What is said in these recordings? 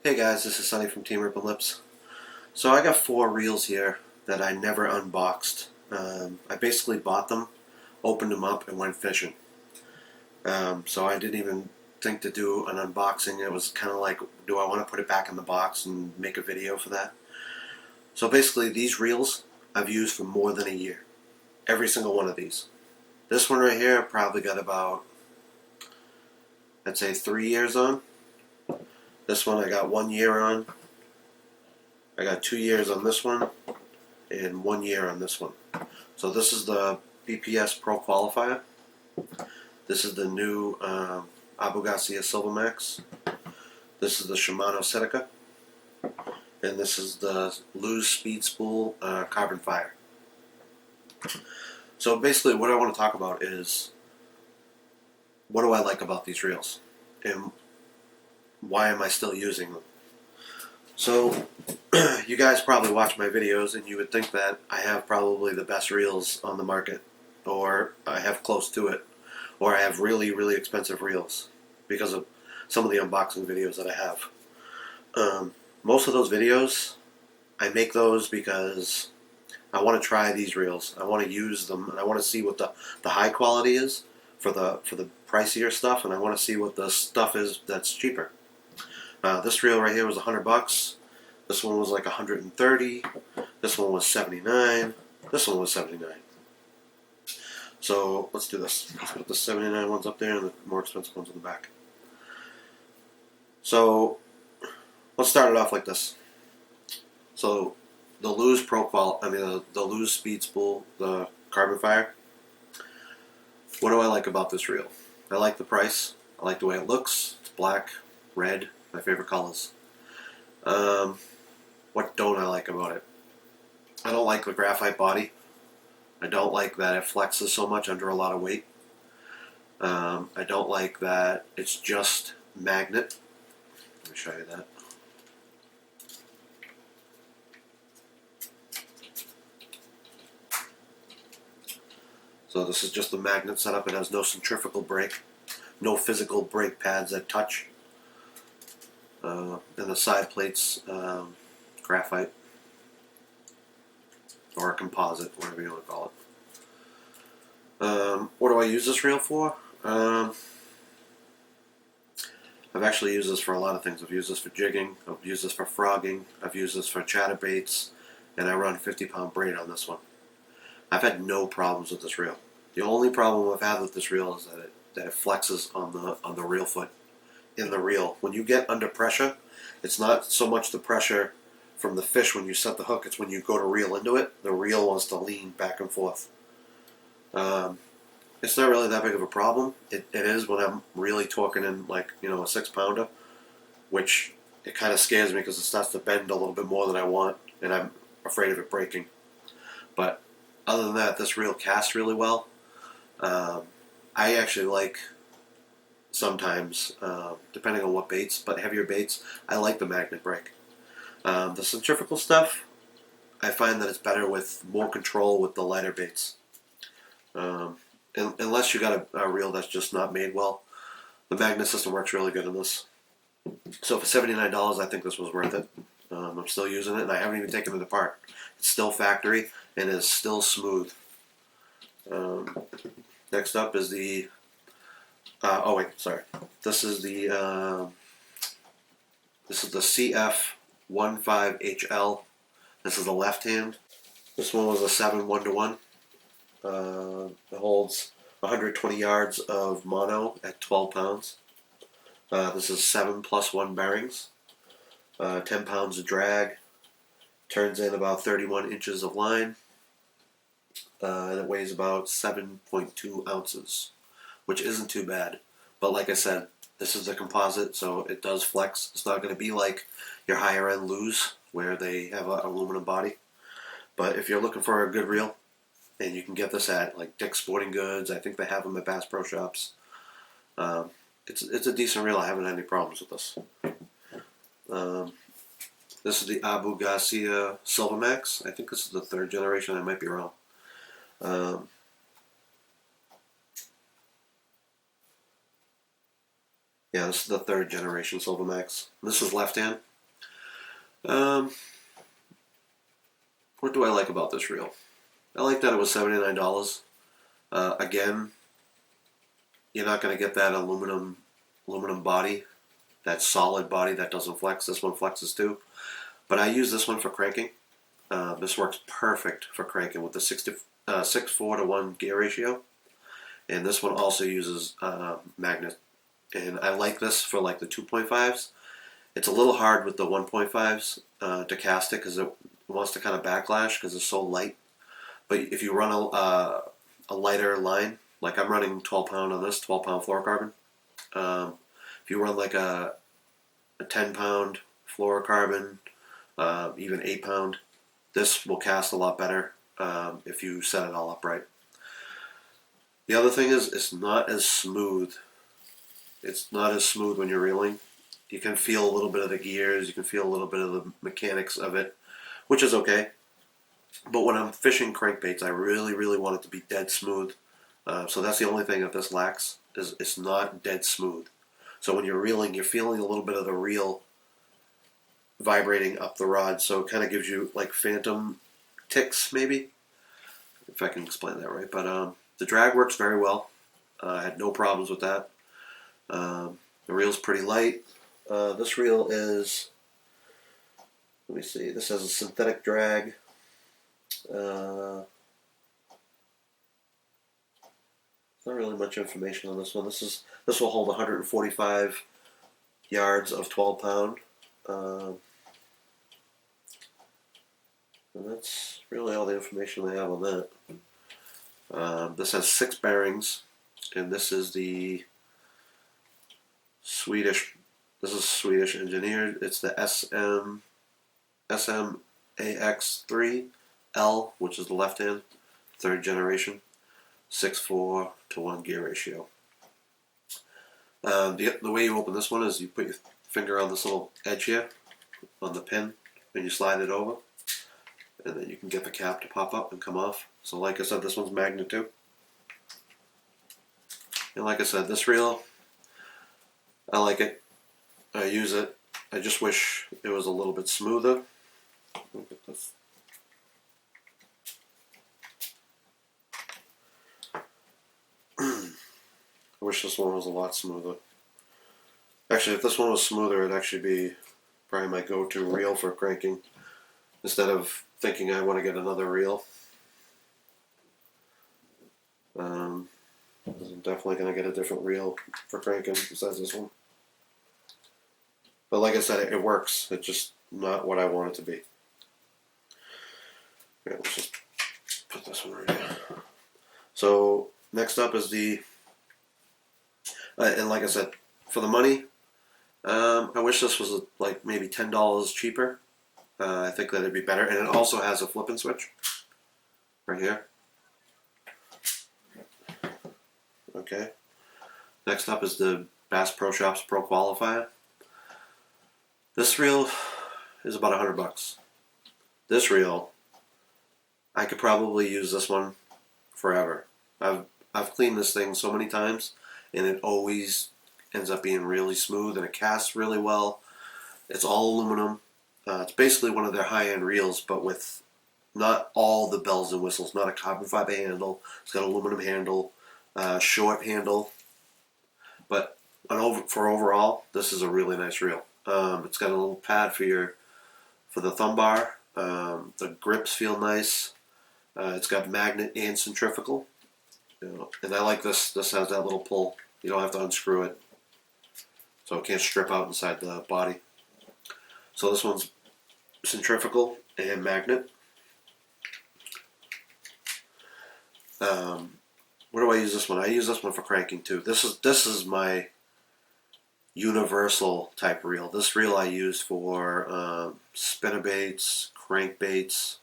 Hey guys, this is Sonny from TeamRippnLipz1. So I got 4 reels here that I never unboxed. I basically bought them, opened them up, and went fishing. So I didn't even think to do an unboxing. It was kind of like, do I want to put it back in the box and make a video for that? So basically these reels I've used for more than a year. Every single one of these. This one right here probably got about, I'd say 3 years on. This one I got 1 year on. I got 2 years on this one and 1 year on this one. So this is the BPS Pro Qualifier. This is the new Unboxed Silvermax. This is the Shimano Seneca. And this is the Luz Speed Spool Carbon Fire. So basically what I want to talk about is, what do I like about these reels? And why am I still using them? So, you guys probably watch my videos and you would think that I have probably the best reels on the market, or I have close to it, or I have really, really expensive reels because of some of the unboxing videos that I have. Most of those videos, I make those because I want to try these reels. I want to use them, and I want to see what the high quality is for the pricier stuff, and I want to see what the stuff is that's cheaper. This reel right here was $100. This one was like 130. This one was 79. This one was 79. So let's do this. Let's put the 79 ones up there and the more expensive ones in the back. So let's start it off like this. So the Luz the Luz Speed Spool, the Carbon Fire. What do I like about this reel? I like the price. I like the way it looks. It's black, red. My favorite colors. What don't I like about it? I don't like the graphite body. I don't like that it flexes so much under a lot of weight. I don't like that it's just magnet. Let me show you that. So this is just the magnet setup. It has no centrifugal brake, no physical brake pads that touch. And the side plates, graphite, or a composite, whatever you want to call it. What do I use this reel for? I've actually used this for a lot of things. I've used this for jigging, I've used this for frogging, I've used this for chatterbaits, and I run 50-pound braid on this one. I've had no problems with this reel. The only problem I've had with this reel is that it flexes on the reel foot. In the reel, when you get under pressure, it's not so much the pressure from the fish when you set the hook, it's when you go to reel into it, the reel wants to lean back and forth. It's not really that big of a problem. It is when I'm really torquing in, like, a 6-pounder, which it kind of scares me because it starts to bend a little bit more than I want, and I'm afraid of it breaking. But other than that, this reel casts really well. I actually like, sometimes, depending on what baits, but heavier baits, I like the magnet brake. The centrifugal stuff, I find that it's better with more control with the lighter baits. Unless you got a reel that's just not made well, the magnet system works really good in this. So for $79, I think this was worth it. I'm still using it, and I haven't even taken it apart. It's still factory, and it's still smooth. Next up is the This is the CF15HL. This is the left hand. This one was a 7 1-to-1. It holds 120 yards of mono at 12 pounds. This is 7+1 bearings. 10 pounds of drag. Turns in about 31 inches of line. And it weighs about 7.2 ounces. Which isn't too bad. But like I said, this is a composite, so it does flex. It's not going to be like your higher end Luz, where they have an aluminum body. But if you're looking for a good reel, and you can get this at like Dick's Sporting Goods, I think they have them at Bass Pro Shops. It's a decent reel. I haven't had any problems with this. This is the Unboxed Silvermax. I think this is the 3rd generation. I might be wrong. Yeah, this is the 3rd generation Silvermax. This is left hand. Um, what do I like about this reel? I like that it was $79. Again, you're not going to get that aluminum body, that solid body that doesn't flex. This one flexes too. But I use this one for cranking. This works perfect for cranking with the 6:4 to 1 gear ratio. And this one also uses magnet. And I like this for like the 2.5s. It's a little hard with the 1.5s to cast it because it wants to kind of backlash because it's so light. But if you run a lighter line, like I'm running 12 pound on this, 12 pound fluorocarbon. If you run like a 10 pound fluorocarbon, even 8 pound, this will cast a lot better if you set it all up right. The other thing is it's not as smooth. It's not as smooth when you're reeling. You can feel a little bit of the gears, you can feel a little bit of the mechanics of it, which is okay. But when I'm fishing crankbaits, I really, really want it to be dead smooth. So that's the only thing that this lacks, is it's not dead smooth. So when you're reeling, you're feeling a little bit of the reel vibrating up the rod. So it kind of gives you like phantom ticks, maybe, if I can explain that right. But the drag works very well. I had no problems with that. The reel's pretty light. This reel is, let me see, this has a synthetic drag. Not really much information on this one. This will hold 145 yards of 12 pound. And that's really all the information they have on that. This has 6 bearings, and this is the Swedish. This is Swedish engineered. It's the SMAX3L, which is the left hand, 3rd generation, 6:4 to 1 gear ratio. The way you open this one is you put your finger on this little edge here on the pin, and you slide it over, and then you can get the cap to pop up and come off. So like I said, this one's magnet too. And like I said, this reel, I like it. I use it. I just wish it was a little bit smoother. Look at this. I wish this one was a lot smoother. Actually, if this one was smoother, it'd actually be probably my go-to reel for cranking, instead of thinking I want to get another reel. I'm definitely going to get a different reel for cranking besides this one. But like I said, it works. It's just not what I want it to be. Okay, let's just put this one right here. So next up is the, and like I said, for the money, I wish this was like maybe $10 cheaper. I think that it'd be better. And it also has a flip and switch right here. Okay. Next up is the Bass Pro Shops Pro Qualifier. This reel is about $100. This reel, I could probably use this one forever. I've cleaned this thing so many times, and it always ends up being really smooth, and it casts really well. It's all aluminum. It's basically one of their high-end reels, but with not all the bells and whistles. Not a carbon fiber handle. It's got an aluminum handle, short handle. But for overall, this is a really nice reel. It's got a little pad for the thumb bar. The grips feel nice. It's got magnet and centrifugal. And I like this. This has that little pull. You don't have to unscrew it, so it can't strip out inside the body. So this one's centrifugal and magnet. Where do I use this one? I use this one for cranking too. This is my universal type reel. This reel I use for spinnerbaits, crankbaits,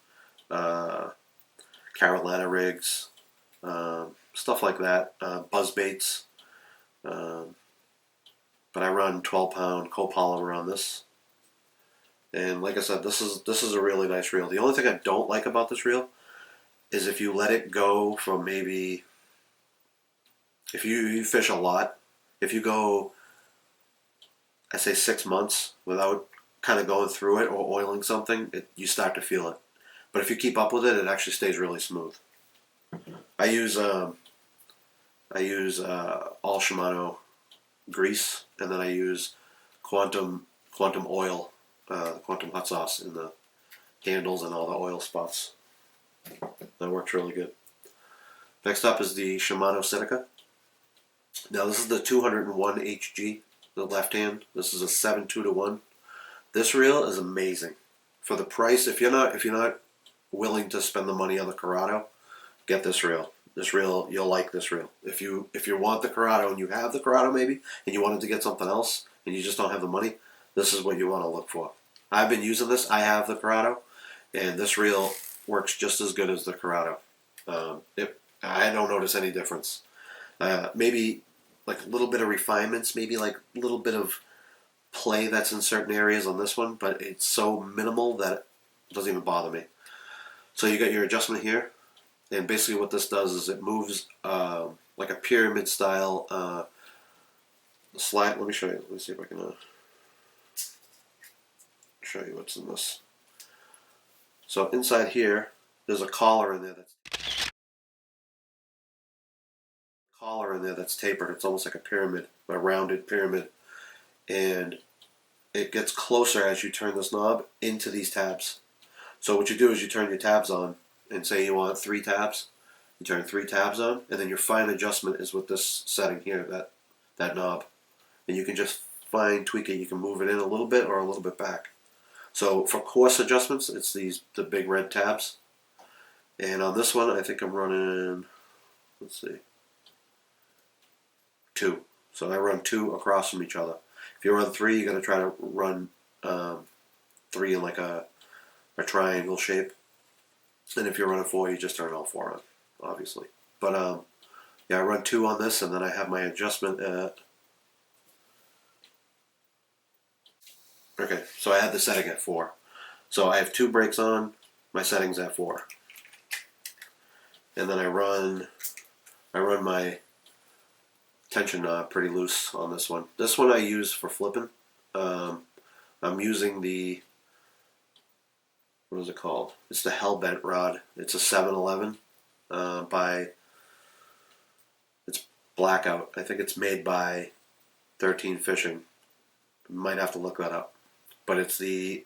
Carolina rigs, stuff like that, buzz baits. But I run 12 pound copolymer on this. And like I said, this is a really nice reel. The only thing I don't like about this reel is if you let it go from maybe, if you fish a lot, if you go, I say 6 months without kind of going through it or oiling something, you start to feel it. But if you keep up with it, it actually stays really smooth. I use all Shimano grease, and then I use quantum oil, quantum hot sauce in the handles and all the oil spots. That works really good. Next up is the Shimano Seneca. Now this is the 201 HG, the left hand. This is a 7:2-1. This reel is amazing for the price. If you're not willing to spend the money on the Corrado, get this reel. This reel, you'll like this reel. If you want the Corrado and you have the Corrado maybe, and you wanted to get something else and you just don't have the money, this is what you want to look for. I've been using this. I have the Corrado, and this reel works just as good as the Corrado. I don't notice any difference. Maybe like a little bit of refinements, maybe like a little bit of play that's in certain areas on this one, but it's so minimal that it doesn't even bother me. So you got your adjustment here, and basically what this does is it moves like a pyramid style slide. Let me show you. Let me see if I can show you what's in this. So inside here, there's a collar in there that's tapered. It's almost like a pyramid, a rounded pyramid, and it gets closer as you turn this knob into these tabs. So what you do is you turn your tabs on, and say you want 3 tabs, you turn 3 tabs on, and then your fine adjustment is with this setting here, that knob, and you can just fine tweak it. You can move it in a little bit or a little bit back. So for coarse adjustments, it's the big red tabs, and on this one I think I'm running, let's see, 2. So I run 2 across from each other. If you run 3, you got to try to run 3 in like a triangle shape. And if you're running 4, you just turn all 4 on, obviously. But yeah, I run 2 on this, and then I have my adjustment at. Okay, so I had the setting at 4. So I have 2 brakes on. My setting's at 4, and then I run my tension knob pretty loose on this one. This one I use for flipping. I'm using the, what is it called? It's the Hellbent rod. It's a 711 it's Blackout. I think it's made by 13 Fishing. Might have to look that up. But it's the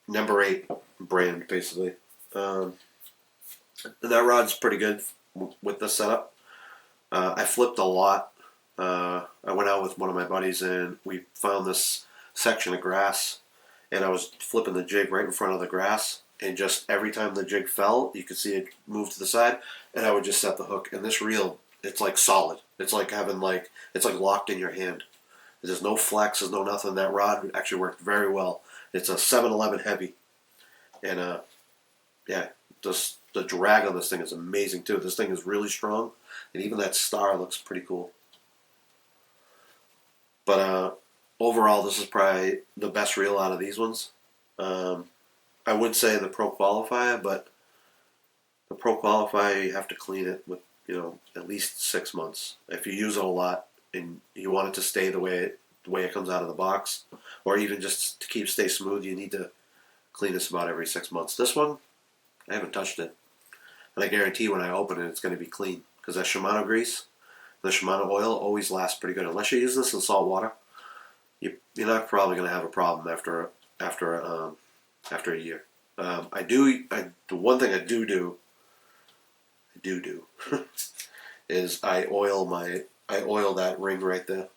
number 8 brand, basically. And that rod's pretty good with this setup. I flipped a lot. I went out with one of my buddies and we found this section of grass, and I was flipping the jig right in front of the grass, and just every time the jig fell, you could see it move to the side, and I would just set the hook. And this reel, it's like solid. It's like it's like locked in your hand. There's no flex, there's no nothing. That rod actually worked very well. It's a 711 heavy, and yeah, just the drag on this thing is amazing too. This thing is really strong, and even that star looks pretty cool. But overall, this is probably the best reel out of these ones. I would say the Pro Qualifier, but the Pro Qualifier, you have to clean it with, at least 6 months. If you use it a lot and you want it to stay the way it comes out of the box, or even just to stay smooth, you need to clean this about every 6 months. This one, I haven't touched it, and I guarantee when I open it, it's going to be clean, because that Shimano grease, the Shimano oil always lasts pretty good. Unless you use this in salt water, you're not probably going to have a problem after a year. The one thing I do is I oil that ring right there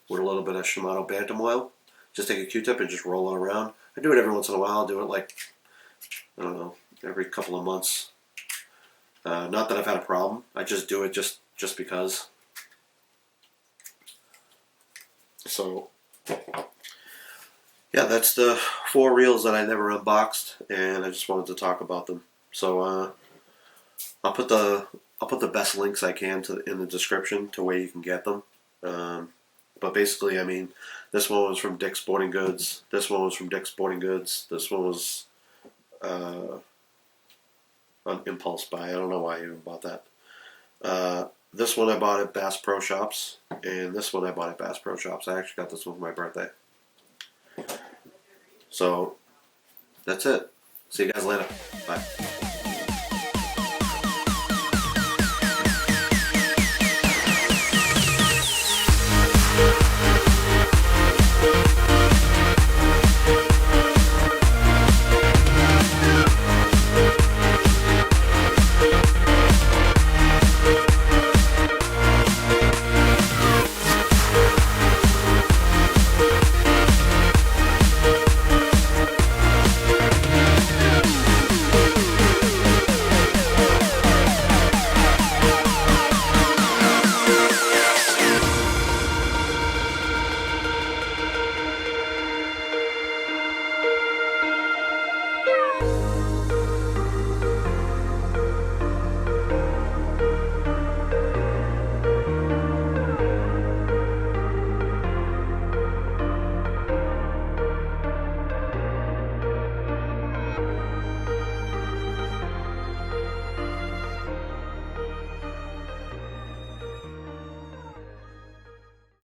with a little bit of Shimano Bantam oil. Just take a Q-tip and just roll it around. I do it every once in a while. I'll do it like, I don't know, every couple of months. Not that I've had a problem. I just do it just because. So, yeah, that's the 4 reels that I never unboxed, and I just wanted to talk about them. So I'll put the best links I can in the description to where you can get them. But basically, I mean, this one was from Dick's Sporting Goods. This one was from Dick's Sporting Goods. This one was on impulse buy. I don't know why I even bought that. This one I bought at Bass Pro Shops, and this one I bought at Bass Pro Shops. I actually got this one for my birthday. So that's it. See you guys later. Bye.